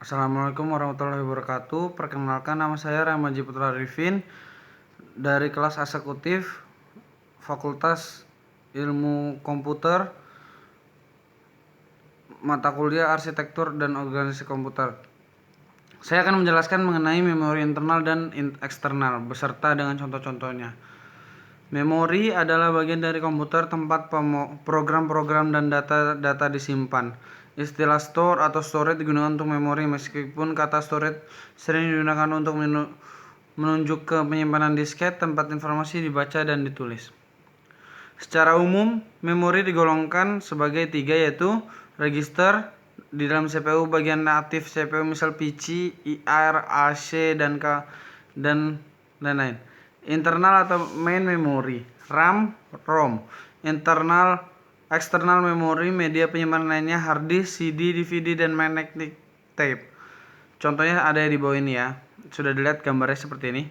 Assalamualaikum warahmatullahi wabarakatuh. Perkenalkan, nama saya Ramaji Putra Arifin dari kelas eksekutif Fakultas Ilmu Komputer, mata kuliah Arsitektur dan Organisasi Komputer. Saya akan menjelaskan mengenai memori internal dan eksternal beserta dengan contoh-contohnya. Memori adalah bagian dari komputer tempat program-program dan data-data disimpan. Istilah store atau storage digunakan untuk memori, meskipun kata storage sering digunakan untuk menunjuk ke penyimpanan disket tempat informasi dibaca dan ditulis. Secara umum, memori digolongkan sebagai tiga, yaitu register di dalam CPU, bagian aktif CPU misal PC, IR, AC, dan lain-lain. Internal atau main memory, RAM, ROM. Internal, eksternal memory, media penyimpanan lainnya, hard disk, CD, DVD, dan magnetic tape. Contohnya ada di bawah ini ya. Sudah dilihat gambarnya seperti ini.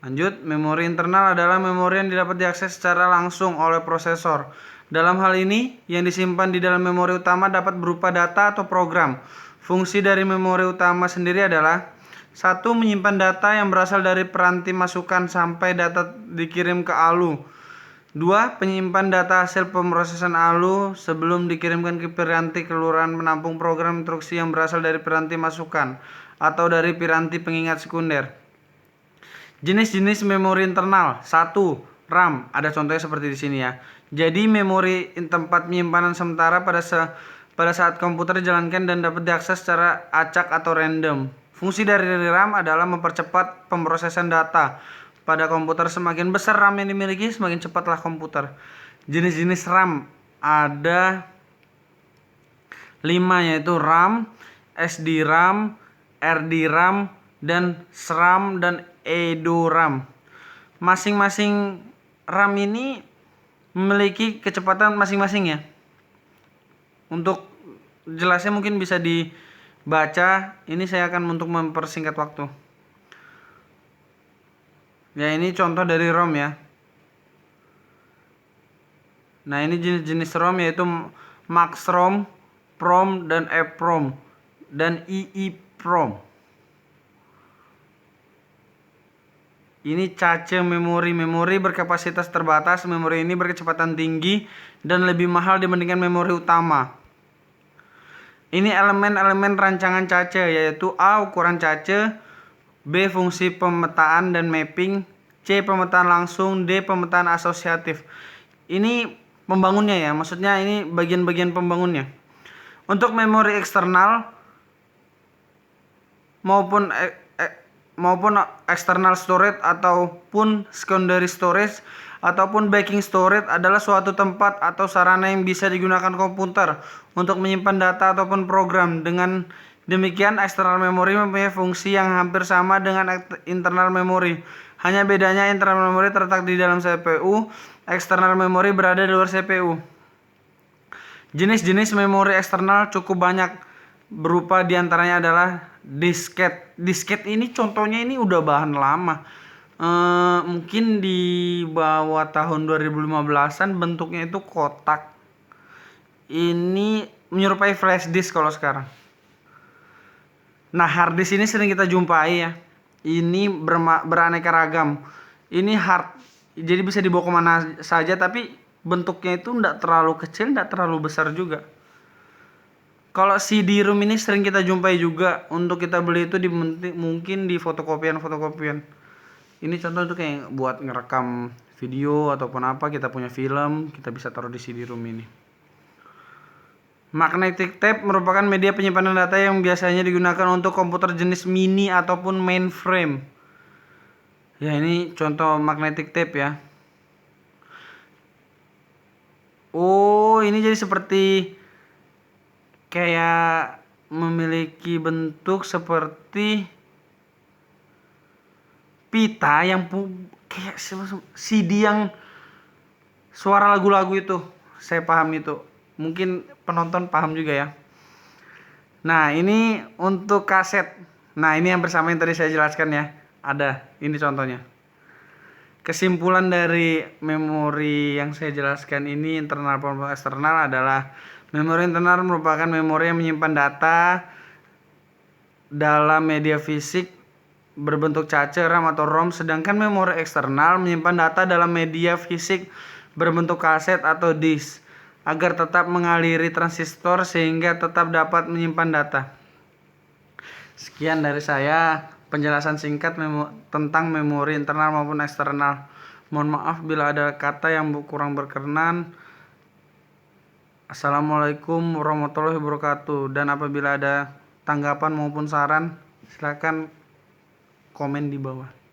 Lanjut, memori internal adalah memori yang dapat diakses secara langsung oleh prosesor. Dalam hal ini, yang disimpan di dalam memori utama dapat berupa data atau program. Fungsi dari memori utama sendiri adalah: 1. Menyimpan data yang berasal dari peranti masukan sampai data dikirim ke ALU. 2. Penyimpan data hasil pemrosesan ALU sebelum dikirimkan ke piranti kelurahan penampung program instruksi yang berasal dari piranti masukan atau dari piranti pengingat sekunder. Jenis-jenis memori internal. 1. RAM. Ada contohnya seperti di sini ya. Jadi memori tempat penyimpanan sementara pada saat komputer dijalankan dan dapat diakses secara acak atau random. Fungsi dari RAM adalah mempercepat pemrosesan data pada komputer. Semakin besar RAM yang dimiliki, semakin cepatlah komputer. Jenis-jenis RAM ada 5, yaitu RAM, SD-RAM, RD-RAM, dan SRAM dan EDO-RAM. Masing-masing RAM ini memiliki kecepatan masing-masing ya. Untuk jelasnya mungkin bisa dibaca. Ini saya akan untuk mempersingkat waktu. Ya, ini contoh dari ROM ya. Nah, ini jenis-jenis ROM yaitu Max ROM, PROM, dan EPROM, dan EEPROM. Ini cache memori. Memori berkapasitas terbatas. Memori ini berkecepatan tinggi dan lebih mahal dibandingkan memori utama. Ini elemen-elemen rancangan cache, yaitu A. Ukuran cache, B. Fungsi pemetaan dan mapping, C. Pemetaan langsung, D. Pemetaan asosiatif. Ini pembangunnya ya, maksudnya ini bagian-bagian pembangunnya. Untuk memori eksternal maupun external storage ataupun secondary storage ataupun backing storage adalah suatu tempat atau sarana yang bisa digunakan komputer untuk menyimpan data ataupun program. Dengan demikian, external memory mempunyai fungsi yang hampir sama dengan internal memory. Hanya bedanya internal memory terletak di dalam CPU, external memory berada di luar CPU. Jenis-jenis memori eksternal cukup banyak, berupa diantaranya adalah disket. Disket ini contohnya ini udah bahan lama. Mungkin di bawah tahun 2015-an bentuknya itu kotak. Ini menyerupai flash disk kalau sekarang. Nah, hard disk ini sering kita jumpai ya. Ini beraneka ragam. Ini hard, jadi bisa dibawa kemana saja, tapi bentuknya itu tidak terlalu kecil, tidak terlalu besar juga. Kalau CD-ROM ini sering kita jumpai juga. Untuk kita beli itu mungkin di fotokopian. Ini contoh itu kayak buat ngerekam video ataupun apa, kita punya film, kita bisa taruh di CD-ROM ini. Magnetic tape merupakan media penyimpanan data yang biasanya digunakan untuk komputer jenis mini ataupun mainframe. Ya, ini contoh magnetic tape ya. Oh, ini jadi seperti kayak memiliki bentuk seperti pita yang kayak CD yang suara lagu-lagu itu. Saya paham itu. Mungkin penonton paham juga ya. Nah, ini untuk kaset. Nah, ini yang bersama yang tadi saya jelaskan ya. Ada, ini contohnya. Kesimpulan dari memori yang saya jelaskan ini, internal maupun eksternal, adalah memori internal merupakan memori yang menyimpan data dalam media fisik berbentuk cache, RAM atau ROM, sedangkan memori eksternal menyimpan data dalam media fisik berbentuk kaset atau disk agar tetap mengaliri transistor sehingga tetap dapat menyimpan data. Sekian dari saya penjelasan singkat tentang memori internal maupun eksternal. Mohon maaf bila ada kata yang kurang berkenan. Assalamualaikum warahmatullahi wabarakatuh. Dan apabila ada tanggapan maupun saran, silakan komen di bawah.